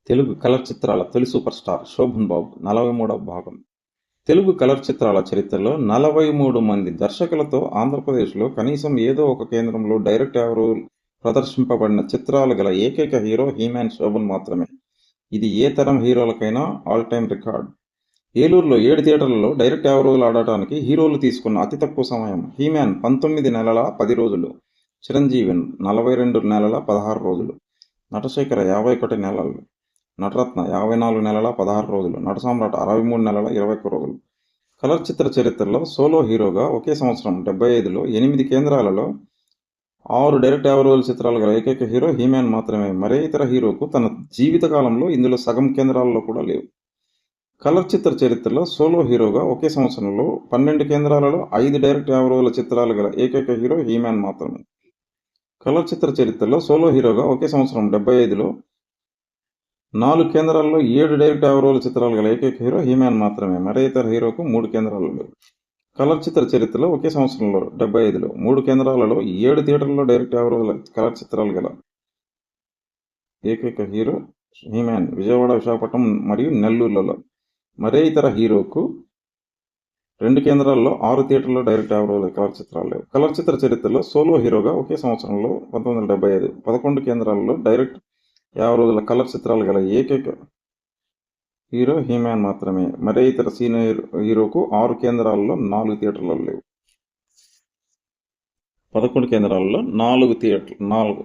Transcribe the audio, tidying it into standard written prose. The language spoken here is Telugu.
తెలుగు కలర్ చిత్రాల తొలి సూపర్ స్టార్ శోభన్ బాబు 43వ భాగం. తెలుగు కలర్ చిత్రాల చరిత్రలో 43 మంది దర్శకులతో ఆంధ్రప్రదేశ్లో కనీసం ఏదో ఒక కేంద్రంలో డైరెక్ట్ ఎవరు ప్రదర్శింపబడిన చిత్రాలు గల ఏకైక హీరో హీమ్యాన్ శోభన్ మాత్రమే. ఇది ఏ తరం హీరోలకైనా ఆల్ టైమ్ రికార్డ్. ఏలూరులో 7 థియేటర్లలో డైరెక్ట్ ఎవరోలు ఆడటానికి హీరోలు తీసుకున్న అతి తక్కువ సమయం హీమ్యాన్ 19 నెలల 10 రోజులు, చిరంజీవి 42 నెలల 16 రోజులు, నటశేఖర 51 నెలలు, నటరత్న 54 నెలల 16 రోజులు, నటసామ్రాట్ 63 నెలల 21 రోజులు. కలర్ చిత్ర చరిత్రలో సోలో హీరోగా ఒకే సంవత్సరం 75లో 8 కేంద్రాలలో 6 డైరెక్ట్ ఎవరోల్ చిత్రాలు గల ఏకైక హీరో హీమ్యాన్ మాత్రమే. మరే ఇతర హీరోకు తన జీవితకాలంలో ఇందులో సగం కేంద్రాలలో కూడా లేవు. కలర్ చిత్ర చరిత్రలో సోలో హీరోగా ఒకే సంవత్సరంలో 12 కేంద్రాలలో 5 డైరెక్ట్ ఎవరోల చిత్రాలు గల ఏకైక హీరో హీమ్యాన్ మాత్రమే. కలర్ చిత్ర చరిత్రలో సోలో హీరోగా ఒకే సంవత్సరం 75లో 4 కేంద్రాల్లో 7 డైరెక్ట్ ఎవరోల చిత్రాలు గల ఏకైక హీరో హీమ్యాన్ మాత్రమే. మరే ఇతర హీరోకు 3 కేంద్రాలు లేవు. కలర్ చిత్ర చరిత్రలో ఒకే సంవత్సరంలో 75లో 3 కేంద్రాలలో 7 థియేటర్లలో డైరెక్ట్ ఎవరోల కలర్ చిత్రాలు గల ఏకైక హీరో హీమ్యాన్. విజయవాడ, విశాఖపట్నం మరియు నెల్లూరులలో మరే ఇతర హీరోకు 2 కేంద్రాల్లో 6 థియేటర్లలో డైరెక్ట్ ఎవరోల కలర్ చిత్రాలు లేవు. కలర్ చిత్ర చరిత్రలో సోలో హీరోగా ఒకే సంవత్సరంలో 1975 11 కేంద్రాలలో డైరెక్ట్ 50 రోజుల కలర్ చిత్రాలు గల ఏకైక హీరో హీమ్యాన్ మాత్రమే. మరే ఇతర సీనియర్ హీరోకు 6 కేంద్రాల్లో 4 థియేటర్లలో లేవు. 11 కేంద్రాల్లో 4 థియేటర్లు 4